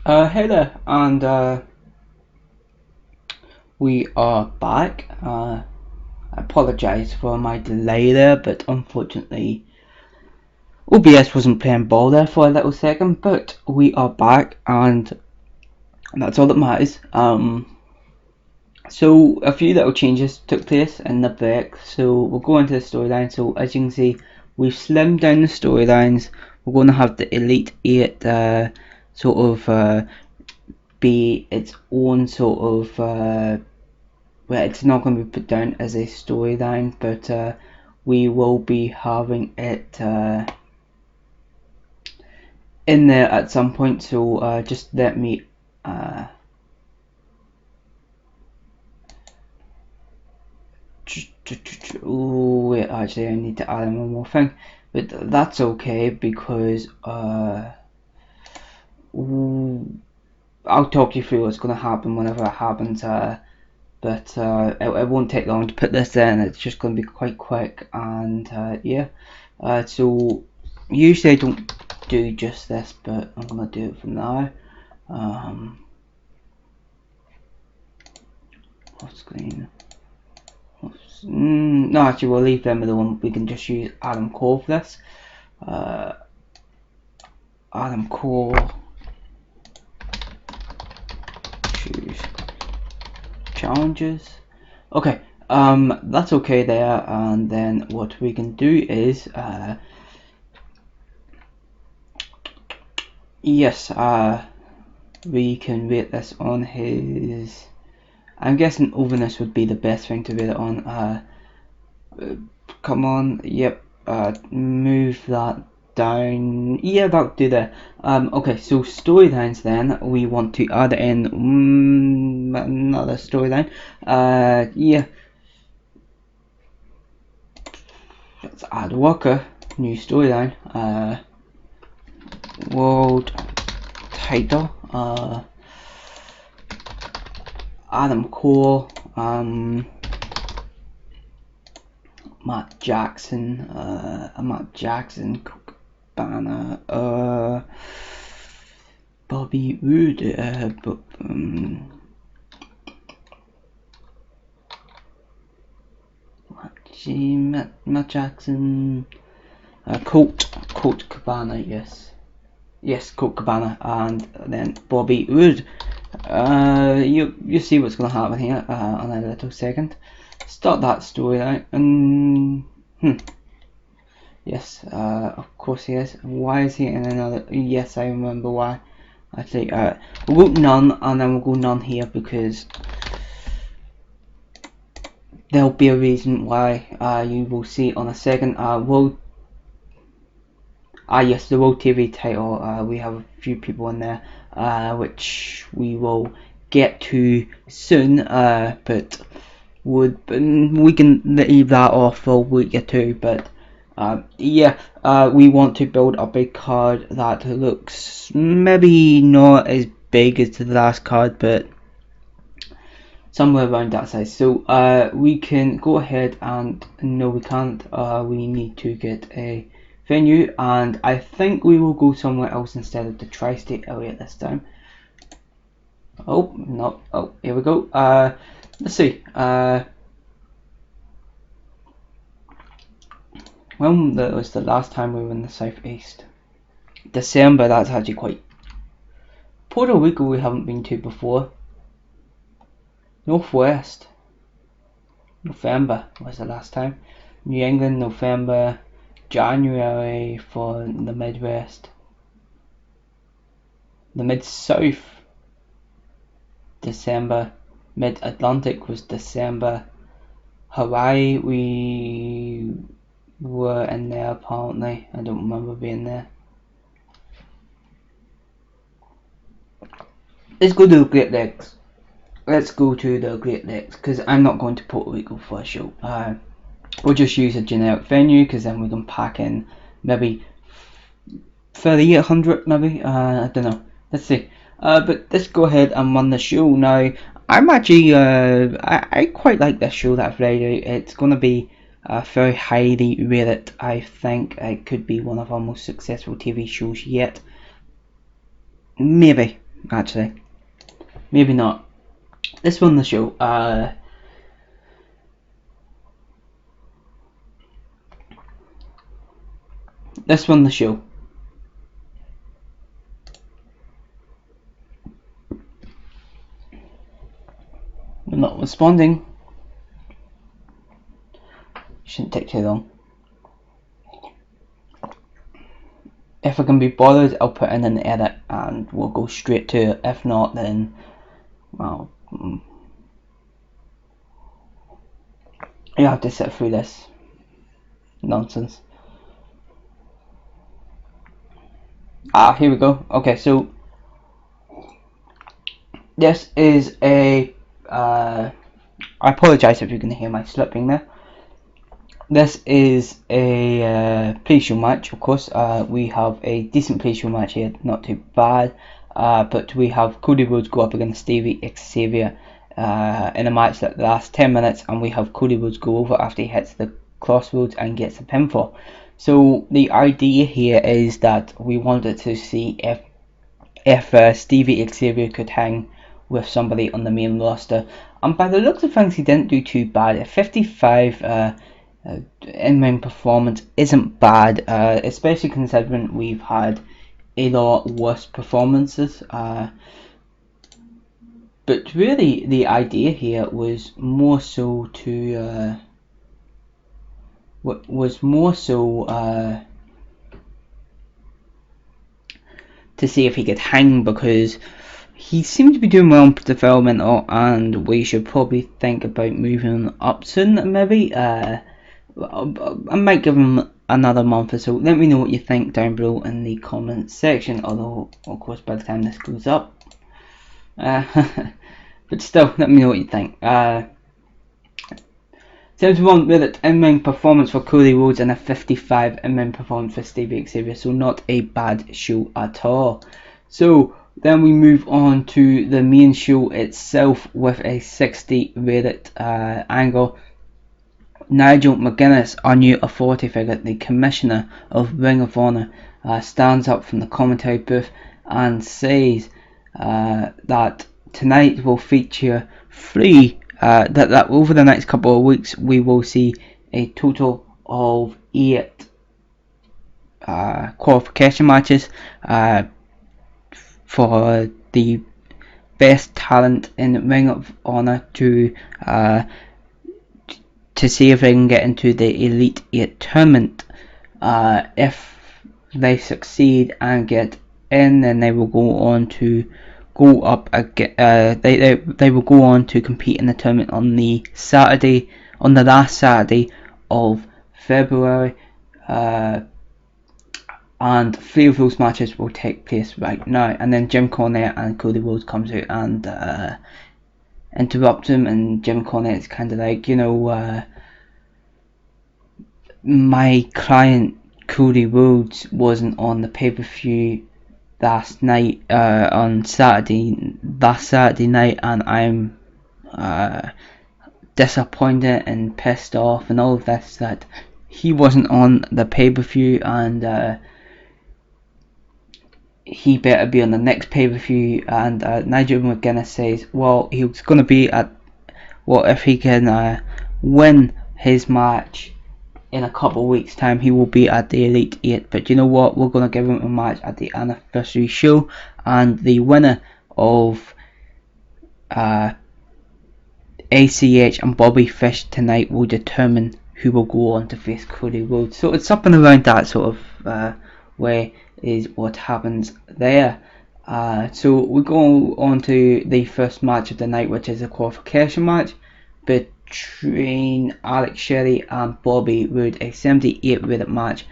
Hey there, and we are back. I apologise for my delay there, but unfortunately OBS wasn't playing ball there for a little second, but we are back, and that's all that matters. So a few little changes took place in the break, so we'll go into the storyline. So as you can see, we've slimmed down the storylines. We're going to have the Elite 8 sort of be its own sort of well, it's not going to be put down as a storyline, but we will be having it in there at some point. So just let me oh wait, actually I need to add in one more thing, but that's okay because I'll talk you through what's going to happen whenever it happens. But it won't take long to put this in. It's just going to be quite quick, and yeah. So usually I don't do just this, but I'm going to do it for now. Off screen. No, actually we'll leave them alone. We can just use Adam Cole for this. Adam Cole. Choose challenges. Okay, that's okay there, and then what we can do is yes, we can rate this on his, I'm guessing overness would be the best thing to rate it on. Come on, yep, move that down, yeah, that'll do there. Okay, so storylines then, we want to add in another storyline. Yeah, let's add Walker, new storyline, world title, Adam Cole, Matt Jackson, Cook Banner, Bobby Roode, Matt Jackson, Colt Cabana, yes, Colt Cabana, and then Bobby Roode. You see what's going to happen here in a little second. Start that storyline, and yes, of course he is. Why is he in another? Yes, I remember why. Actually, we'll go none, and then we'll go none here because there'll be a reason why. You will see on a second. Yes, the World TV title. We have a few people in there, which we will get to soon. But we can leave that off for a week or two. But yeah, we want to build up a card that looks maybe not as big as the last card, but somewhere around that size. So we can go ahead and no, we can't. We need to get a venue, and I think we will go somewhere else instead of the tri-state area this time. Oh no! Oh, here we go. Let's see. When was the last time we were in the southeast? December. That's actually quite. Puerto Rico we haven't been to before. Northwest. November was the last time. New England, November. January for the Midwest. The Mid-South, December. Mid-Atlantic was December. Hawaii, we were in there apparently. I don't remember being there. Let's go to the Great Lakes. Let's go to the Great Lakes because I'm not going to Puerto Rico for a show. We'll just use a generic venue because then we can pack in maybe 3,800 maybe. I don't know. Let's see. But let's go ahead and run the show now. I'm actually I quite like this show that I've laid out. It's gonna be very highly rated. I think it could be one of our most successful TV shows yet. Maybe actually. Maybe not. This won the show. This won the show. I'm not responding. Shouldn't take too long. If I can be bothered, I'll put in an edit and we'll go straight to it. If not, then, well, you have to sit through this nonsense. Here we go. Okay, so this is a I apologise if you can hear my slipping there. This is a pre-show match, of course. We have a decent pre-show match here, not too bad. But we have Cody Rhodes go up against Davey Xavier in a match that lasts 10 minutes, and we have Cody Rhodes go over after he hits the crossroads and gets a pinfall. So the idea here is that we wanted to see if Stevie Xavier could hang with somebody on the main roster, and by the looks of things he didn't do too bad. At 55 in-ring performance isn't bad, especially considering we've had a lot worse performances, but really the idea here was more so to to see if he could hang, because he seemed to be doing well in developmental, and we should probably think about moving up soon. Maybe I might give him another month or so. Let me know what you think down below in the comments section, although of course by the time this goes up, but still, let me know what you think. 71 minute in-ring performance for Cody Rhodes and a 55 in-ring performance for Stevie Xavier, so not a bad show at all. So then we move on to the main show itself with a 60 rated angle. Nigel McGuinness, our new authority figure, the commissioner of Ring of Honor, stands up from the commentary booth and says that tonight will feature three, that over the next couple of weeks we will see a total of 8 qualification matches for the best talent in Ring of Honor to see if they can get into the Elite 8 tournament. If they succeed and get in, then they will go on to go up again. They will go on to compete in the tournament on the last Saturday of February, and 3 of those matches will take place right now. And then Jim Cornette and Cody Rhodes comes out and interrupt him, and Jim Cornette is kind of like, my client Cody Rhodes wasn't on the pay-per-view last night, last Saturday night, and I'm disappointed and pissed off and all of this that he wasn't on the pay-per-view, and he better be on the next pay-per-view. And Nigel McGuinness says, well, he's going to be at, if he can win his match in a couple of weeks time, he will be at the Elite 8. But you know what, we're going to give him a match at the anniversary show, and the winner of ACH and Bobby Fish tonight will determine who will go on to face Cody Rhodes. So it's something around that sort of way is what happens there. So we go on to the first match of the night, which is a qualification match between Alex Shelley and Bobby Roode, a 78 rated match.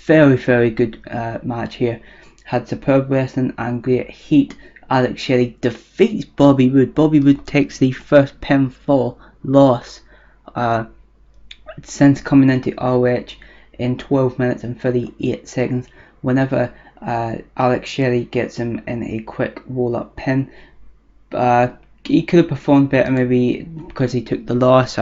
Very, very good match here. Had superb wrestling and great heat. Alex Shelley defeats Bobby Roode. Bobby Roode takes the first pinfall loss since coming into ROH in 12 minutes and 38 seconds. Whenever Alex Shelley gets him in a quick roll-up pin. He could have performed better, maybe because he took the loss.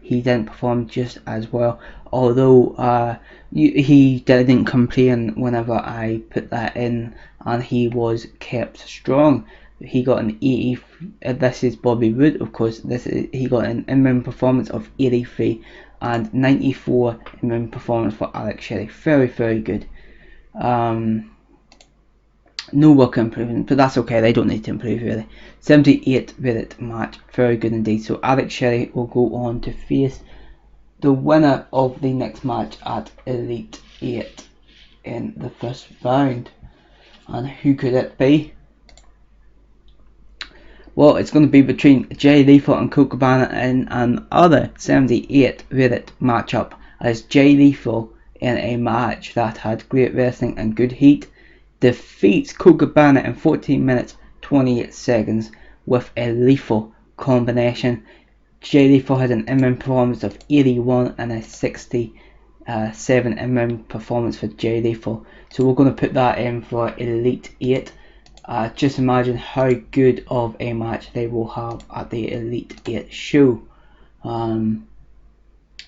He didn't perform just as well, although he didn't complain whenever I put that in, and he was kept strong. he got an 80. This is Bobby Roode, of course. He got an in-ring performance of 83 and 94 in-ring performance for Alex Shelley. Very, very good. No work improvement, but that's okay. They don't need to improve really. 78-minute match, very good indeed. So Alex Shelley will go on to face the winner of the next match at Elite 8 in the first round. And who could it be? Well, it's going to be between Jay Lethal and Colt Cabana in another 78-minute matchup, as Jay Lethal, in a match that had great wrestling and good heat, defeats Colt Cabana in 14 minutes 28 seconds with a lethal combination. Jay Lethal had an in-ring performance of 81 and a 67 in-ring performance for Jay Lethal. So we're going to put that in for Elite 8. Just imagine how good of a match they will have at the Elite 8 show.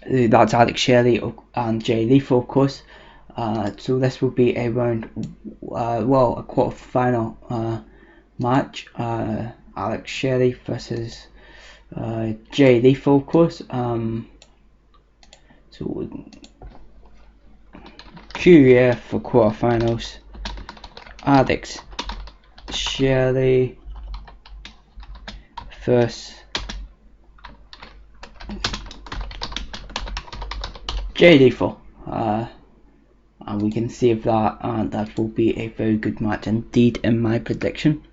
That's Alex Shelley and Jay Lethal, of course. So this will be a round, a quarter final match. Alex Shelley versus Jay Lethal, of course. So QF for quarterfinals. Alex Shelley versus Jay Lethal. And we can save that, and that will be a very good match indeed in my prediction.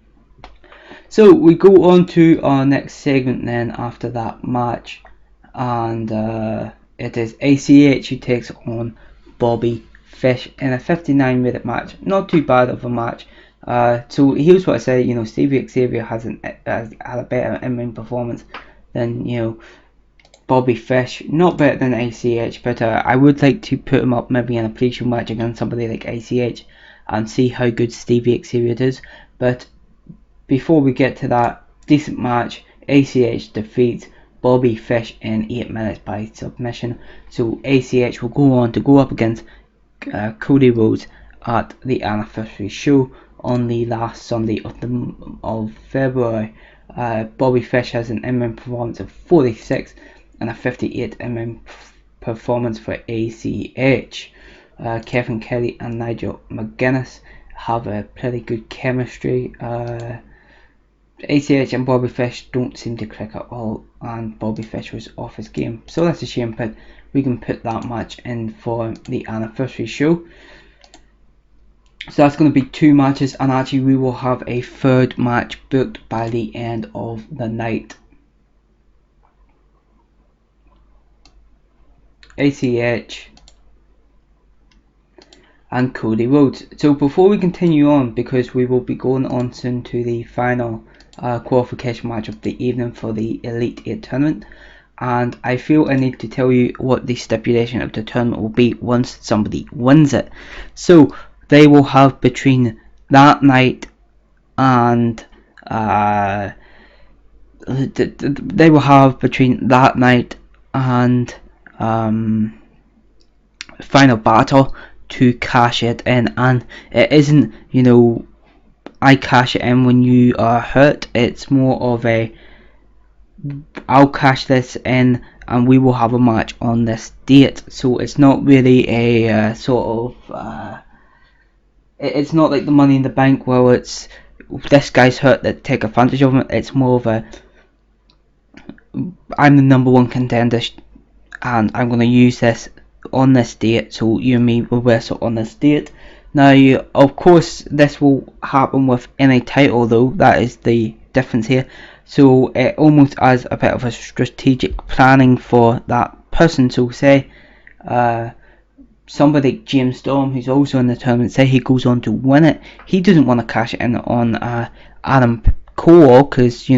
So we go on to our next segment then after that match, and it is ACH who takes on Bobby Fish in a 59-minute match. Not too bad of a match. So here's what I say, Stevie Xavier has had a better in-ring performance than, Bobby Fish. Not better than ACH, but I would like to put him up maybe in a pre-show match against somebody like ACH and see how good Stevie Xavier does. But before we get to that decent match, ACH defeats Bobby Fish in 8 minutes by submission. So ACH will go on to go up against Cody Rhodes at the anniversary show on the last Sunday of February. Bobby Fish has an in-ring performance of 46 and a 58 in-ring performance for ACH. Kevin Kelly and Nigel McGuinness have a pretty good chemistry. ACH and Bobby Fish don't seem to click at all, and Bobby Fish was off his game, so that's a shame, but we can put that match in for the anniversary show. So that's going to be 2 matches, and actually we will have a 3rd match booked by the end of the night. ACH and Cody Rhodes. So before we continue on, because we will be going on soon to the final qualification match of the evening for the Elite 8 tournament, and I feel I need to tell you what the stipulation of the tournament will be once somebody wins it. So they will have between that night and final battle to cash it in, and it isn't I cash it in when you are hurt. It's more of a I'll cash this in and we will have a match on this date. So it's not really a it's not like the Money in the Bank where it's this guy's hurt that take advantage of him. It's more of a I'm the number 1 contender and I'm going to use this on this date, so you and me will wrestle on this date. Now, of course, this will happen with any title, though. That is the difference here. So it almost as a bit of a strategic planning for that person. So say somebody like James Storm, who's also in the tournament, say he goes on to win it, he doesn't want to cash it in on Adam Cole, because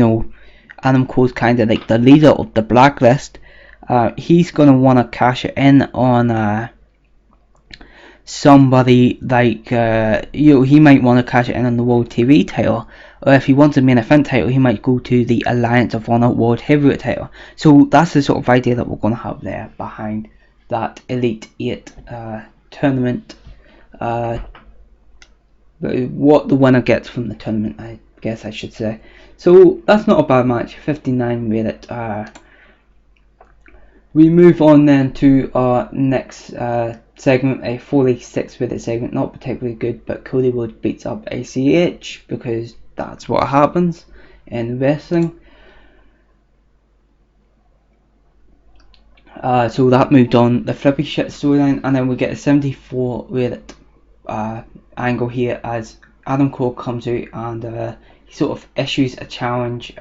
Adam Cole's kind of like the leader of the Blacklist. He's going to want to cash it in on somebody like he might want to cash it in on the World TV title, or if he wants a main event title, he might go to the Alliance of Honor World Heavyweight title. So that's the sort of idea that we're going to have there behind that Elite 8 tournament. But what the winner gets from the tournament, guess I should say. So that's not a bad match. 59 rated. We move on then to our next segment, a 46 rated segment. Not particularly good, but Cody Rhodes beats up ACH because that's what happens in wrestling. So that moved on the flippy shit storyline, and then we get a 74 rated angle here as Adam Cole comes out and he sort of issues a challenge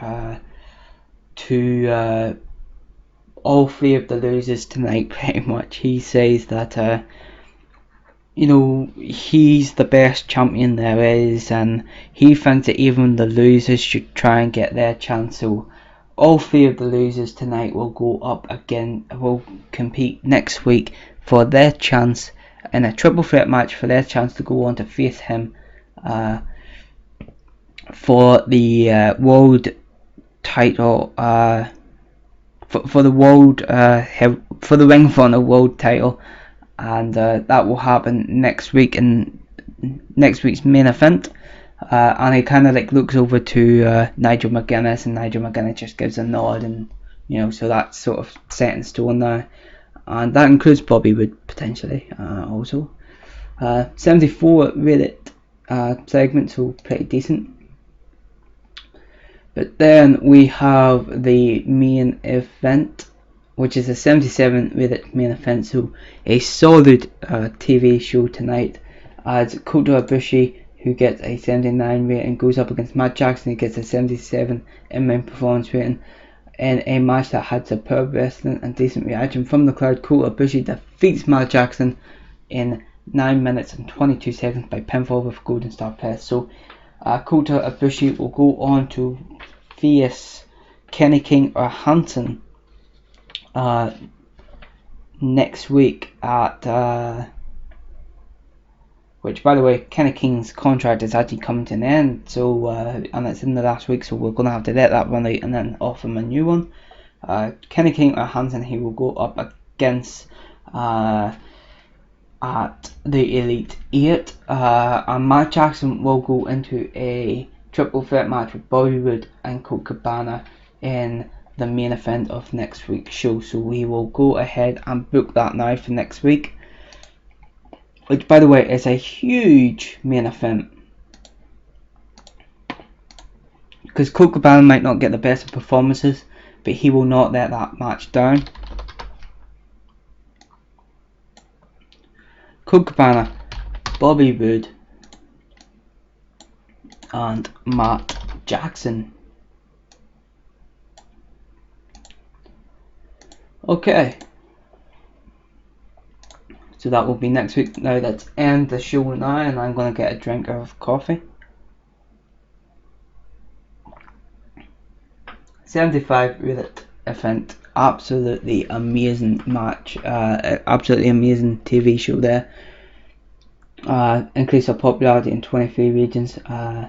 to all three of the losers tonight. Pretty much, he says that you know, he's the best champion there is, and he thinks that even the losers should try and get their chance. So all three of the losers tonight will go up again, will compete next week for their chance in a triple threat match, for their chance to go on to face him for the world title, for the world for the Ring of Honor world title, and that will happen next week in next week's main event. And he kind of like looks over to Nigel McGuinness, and Nigel McGuinness just gives a nod, and you know, so that's sort of set in stone now, and that includes Bobby Roode potentially also. 74 rated segment, so pretty decent. But then we have the main event, which is a 77 rated main event, so a solid TV show tonight, as Kota Ibushi, who gets a 79 rating, goes up against Matt Jackson, who gets a 77 in-ring performance rating, in a match that had superb wrestling and decent reaction from the crowd. Kota Ibushi defeats Matt Jackson in 9 minutes and 22 seconds by pinfall with Golden Star Press. So Kota Ibushi will go on to face Kenny King or Hansen next week at which, by the way, Kenny King's contract is actually coming to an end, so and it's in the last week, so we're going to have to let that run out and then offer him a new one. Kenny King or Hansen, he will go up against at the Elite 8, and Matt Jackson will go into a triple threat match with Bobby Roode and Colt Cabana in the main event of next week's show. So we will go ahead and book that now for next week, which, by the way, is a huge main event, because Colt Cabana might not get the best of performances, but he will not let that match down. Colt Cabana, Bobby Roode and Matt Jackson. Okay, so that will be next week. Now let's end the show now, and I'm going to get a drink of coffee. 75 rated event, absolutely amazing match, absolutely amazing TV show there. Increase of popularity in 23 regions, and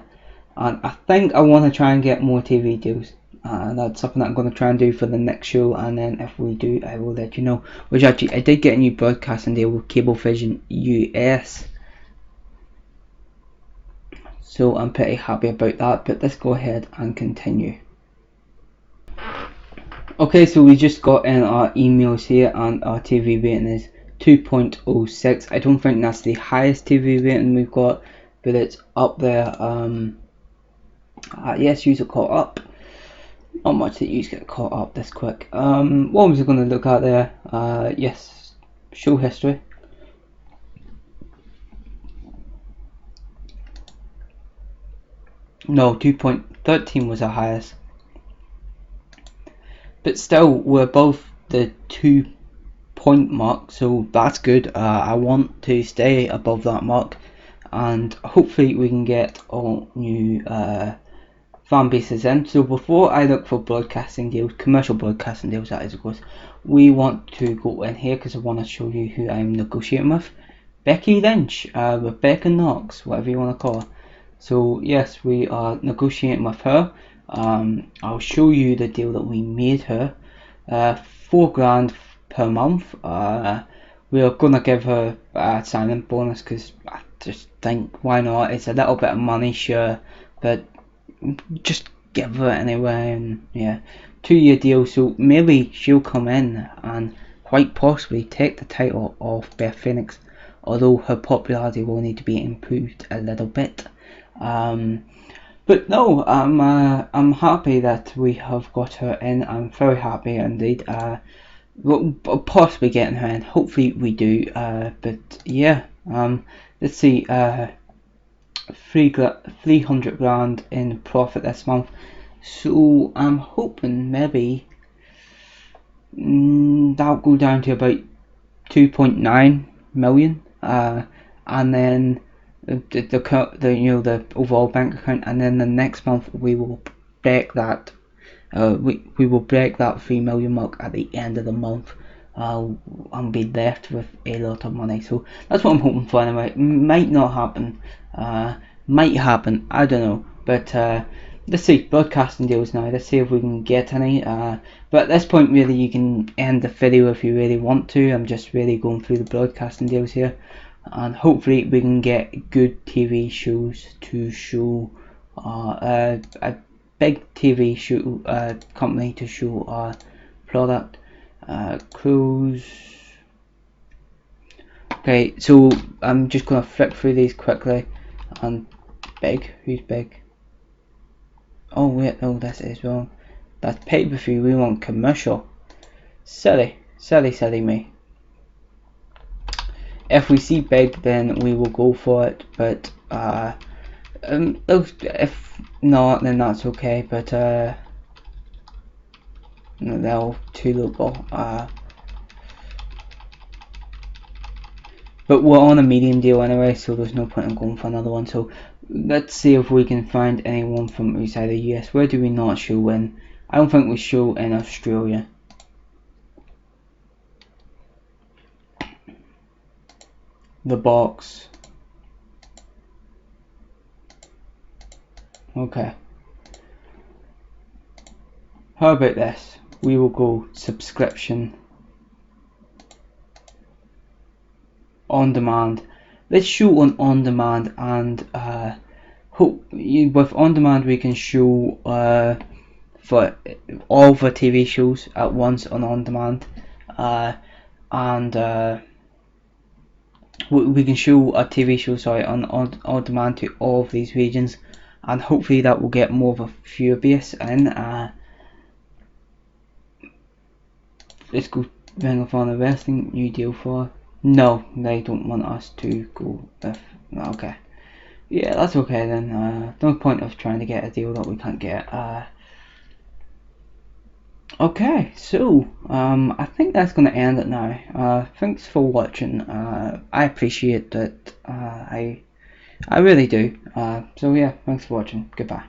I think I want to try and get more TV deals. That's something that I'm going to try and do for the next show, and then if we do, I will let you know. Which actually, I did get a new broadcasting deal with Cablevision US, so I'm pretty happy about that. But let's go ahead and continue. Okay, so we just got in our emails here, and our TV rating is 2.06. I don't think that's the highest TV rating we've got, but it's up there. Yes, you are caught up. Not much that you get caught up this quick. What was I going to look at there? Yes, show history. No, 2.13 was our highest. But still, we're above the 2 point mark, so that's good. I want to stay above that mark, and hopefully we can get all new fan bases in. So before I look for broadcasting deals, commercial broadcasting deals that is, of course, we want to go in here because I want to show you who I'm negotiating with. Becky Lynch, Rebecca Knox, whatever you want to call her. So yes, we are negotiating with her. I'll show you the deal that we made her. $4,000 per month. We're gonna give her a sign-in bonus because I just think, why not? It's a little bit of money, sure, but just give it anyway, and yeah, 2-year deal. So maybe she'll come in and quite possibly take the title off Beth Phoenix, although her popularity will need to be improved a little bit. But no, I'm happy that we have got her in. I'm very happy indeed. We'll possibly getting her in. Hopefully we do. But yeah, let's see. 300 grand in profit this month. So I'm hoping maybe that'll go down to about 2.9 million. And then the overall bank account, and then the next month we will break that. We will break that 3 million mark at the end of the month. And be left with a lot of money. So that's what I'm hoping for anyway. Might not happen. Might happen. I don't know. But let's see, broadcasting deals now. Let's see if we can get any. But at this point, really, you can end the video if you really want to. I'm just really going through the broadcasting deals here, and hopefully we can get good TV shows to show. A big TV show company to show our product. Close. Okay, so I'm just gonna flick through these quickly. And big, who's big? Oh wait, no, this is wrong. That's pay-per-view. We want commercial. Silly me. If we see big, then we will go for it. But if not, then that's okay. But no, they're all too local. But we're on a medium deal anyway, so there's no point in going for another one. So let's see if we can find anyone from outside the US. Where do we not show in? I don't think we show in Australia. The box. Okay. How about this? We will go subscription. On demand. Let's show on demand, and with on demand we can show for all the TV shows at once on demand, and we can show a TV show on demand to all of these regions, and hopefully that will get more of a viewer base in. Let's go Ring of Honor Wrestling, new deal for. No, they don't want us to go with. Okay, yeah, that's okay then. No point of trying to get a deal that we can't get. Okay, so I think that's gonna end it now. Thanks for watching. I appreciate that. I really do. So yeah, thanks for watching. Goodbye.